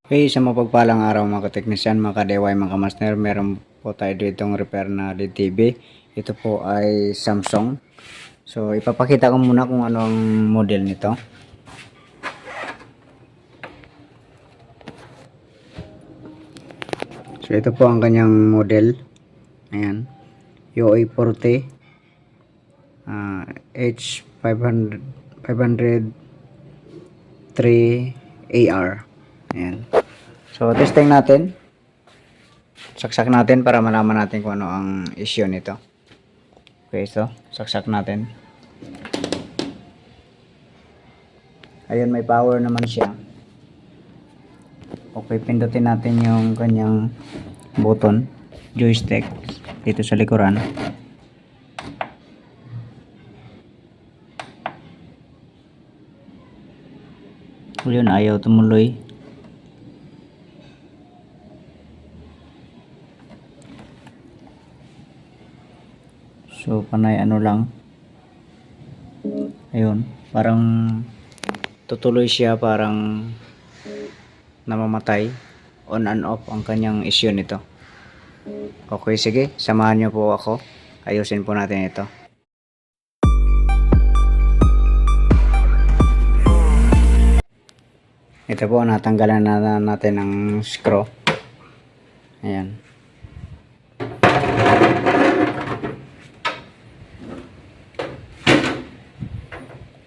Hey, sa mapagpalang araw mga kateknisyan, mga ka-DIY, mga ka-master, meron po tayo ditong repair na LED TV. Ito po ay Samsung. So, ipapakita ko muna kung ano ang model nito. So, ito po ang kanyang model. Ayan. UA40 H500 503AR. Ayan. So, testing natin. Saksak natin para malaman natin kung ano ang issue nito. Okay, so saksak natin. Ayun, may power naman siya. Okay, pindutin natin yung kanyang button, joystick, dito sa likuran. Ayun, ayaw tumuloy. So, panay ano lang. Ayun, parang tutuloy siya, parang namamatay. On and off ang kanyang issue nito. Okay, sige, samahan niyo po ako. Ayusin po natin ito. Ito po, natanggalan na natin ng screw. Ayan.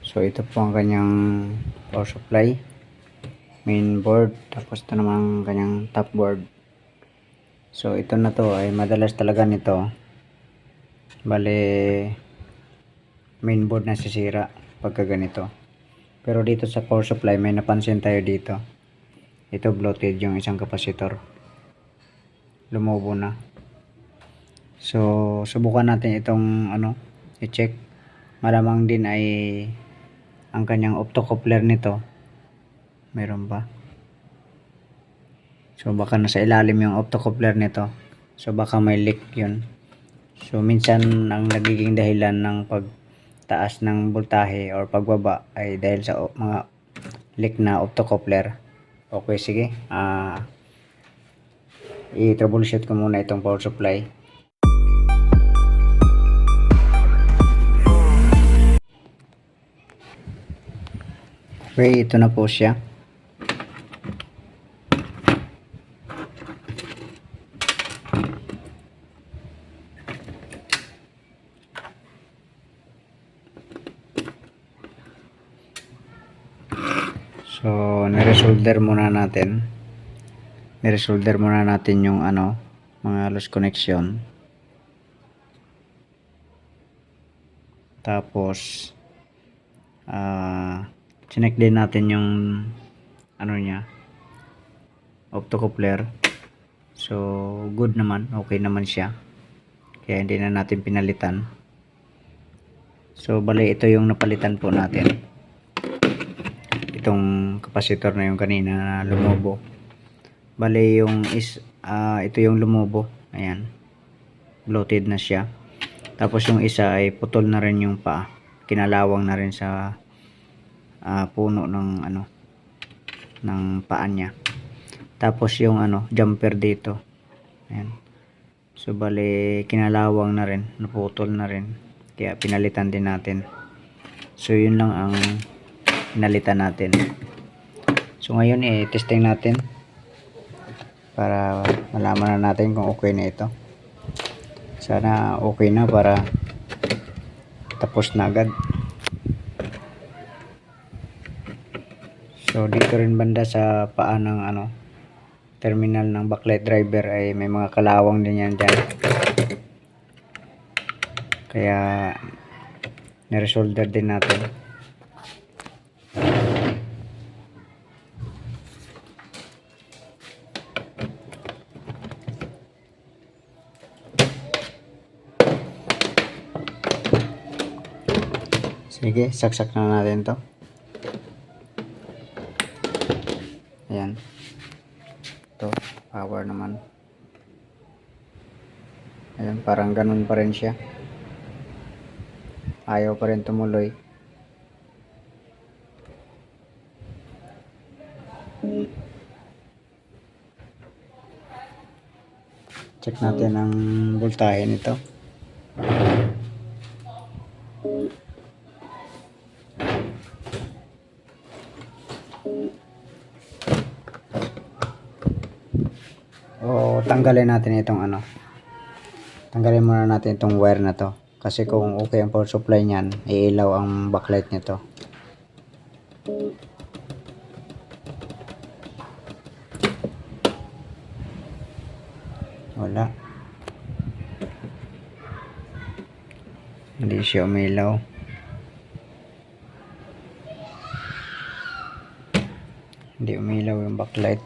So, ito po ang kanyang power supply, main board, tapos ito naman ang kanyang top board. So, ito na to ay madalas talaga nito. Bale, main board na sisira pagka ganito. Pero dito sa power supply, may napansin tayo dito. Ito bloated yung isang kapasitor. Lumubo na. So, subukan natin itong i-check. Malamang din ay ang kanyang optocoupler nito meron pa. So baka nasa ilalim yung optocoupler nito. So baka may leak yun. So minsan ang nagiging dahilan ng pagtaas ng voltahe or pagbaba ay dahil sa mga leak na optocoupler. Okay, sige. I-troubleshoot ko muna itong power supply. Okay, ito na po siya. So, niresolder muna natin. Niresolder muna natin yung mga loose connection. Tapos chinek din natin yung niya, optocoupler. So good naman, okay naman siya, kaya hindi na natin pinalitan. So bali ito yung napalitan po natin, itong kapasitor na yung kanina na lumubo. Bali yung ito yung lumubo, ayan, bloated na siya. Tapos yung isa ay putol na rin yung paa, kinalawang na rin sa puno ng ng paa niya. Tapos yung jumper dito, ayan, so bali kinalawang na rin, naputol na rin, kaya pinalitan din natin. So yun lang ang pinalitan natin. So ngayon testing natin para malaman na natin kung okay na ito. Sana okay na para tapos na agad. So dito rin banda sa paa ng terminal ng backlight driver ay may mga kalawang din yan dyan. Kaya niresolder din natin. Sige, saksak na natin to. Ayan. Ito, power naman. Ayan, parang ganun pa rin siya. Ayaw pa rin tumuloy. Check natin ang voltahe nito. O tanggalin natin itong ano. Tanggalin muna natin itong wire na to. Kasi kung okay ang power supply niyan, iilaw ang backlight nito. Wala. Hindi siya umilaw. Hindi umilaw yung backlight.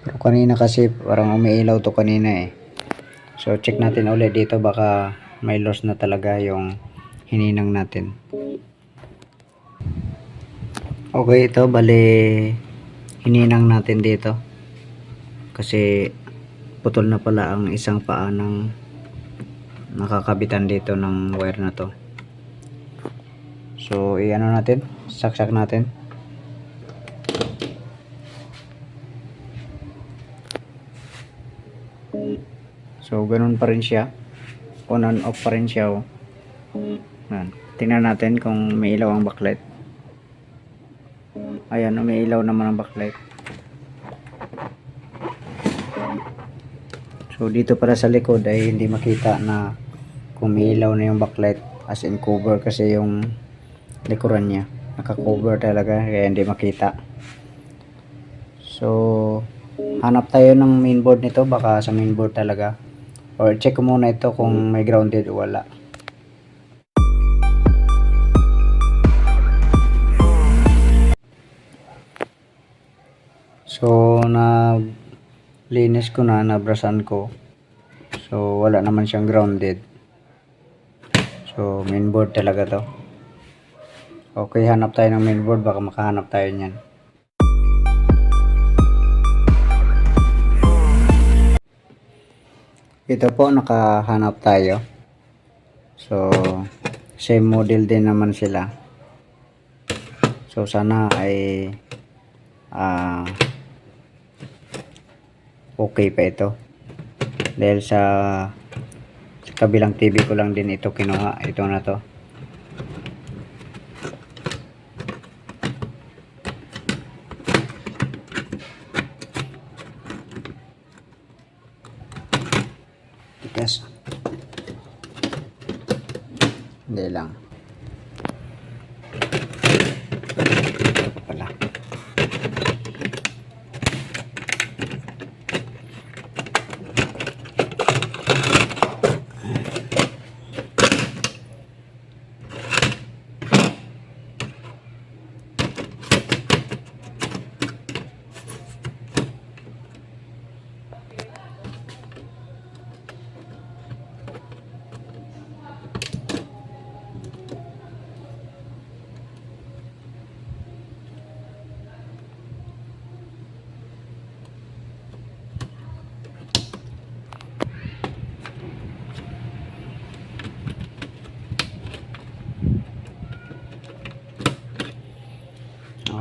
Pero kanina kasi parang umiilaw to kanina eh. So check natin ulit dito, baka may loss na talaga yung hininang natin. Okay, ito bali hininang natin dito. Kasi putol na pala ang isang paa ng nakakabitan dito ng wire na to. So iano natin, saksak natin. So ganun pa rin siya, on and off pa rin siya oh. Tingnan natin kung may ilaw ang backlight. Ayan, may ilaw naman ang backlight. So dito para sa likod ay hindi makita na kung may ilaw na yung backlight, as in cover kasi yung likuran niya, naka-cover talaga kaya hindi makita. So hanap tayo ng mainboard nito, baka sa mainboard talaga, or check ko muna ito kung may grounded o wala. So na linis ko na, nabrasan ko, so wala naman siyang grounded. So mainboard talaga to. Okay, hanap tayo ng mainboard, baka makahanap tayo niyan. Ito po, nakahanap tayo. So same model din naman sila. So sana ay okay pa ito. Dahil sa kabilang TV ko lang din ito kinuha. Ito na to. Tigas. Hindi lang. Ito pa pala.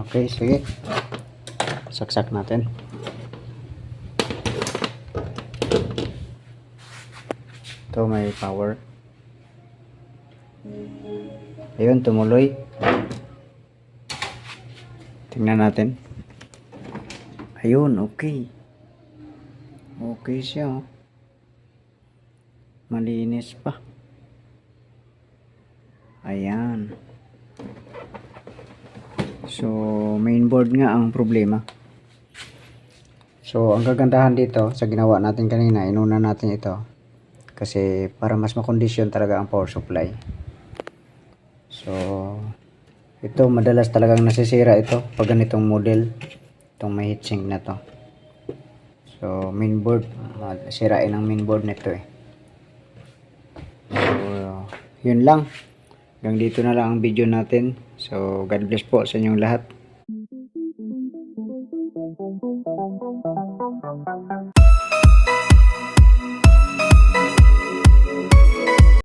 Okay, sige. Saksak natin. Ito may power. Ayun, tumuloy. Tingnan natin. Ayun, okay. Okay siya. Oh. Malinis pa. Ayan. So, mainboard nga ang problema. So, ang kagandahan dito sa ginawa natin kanina, inuna natin ito. Kasi para mas makondisyon talaga ang power supply. So, ito madalas talagang nasisira ito pag ganitong model. Itong may heatsink na to. So, mainboard, sirain ang mainboard nito eh. So, yun lang. Hanggang dito na lang ang video natin. So, God bless po sa inyong lahat.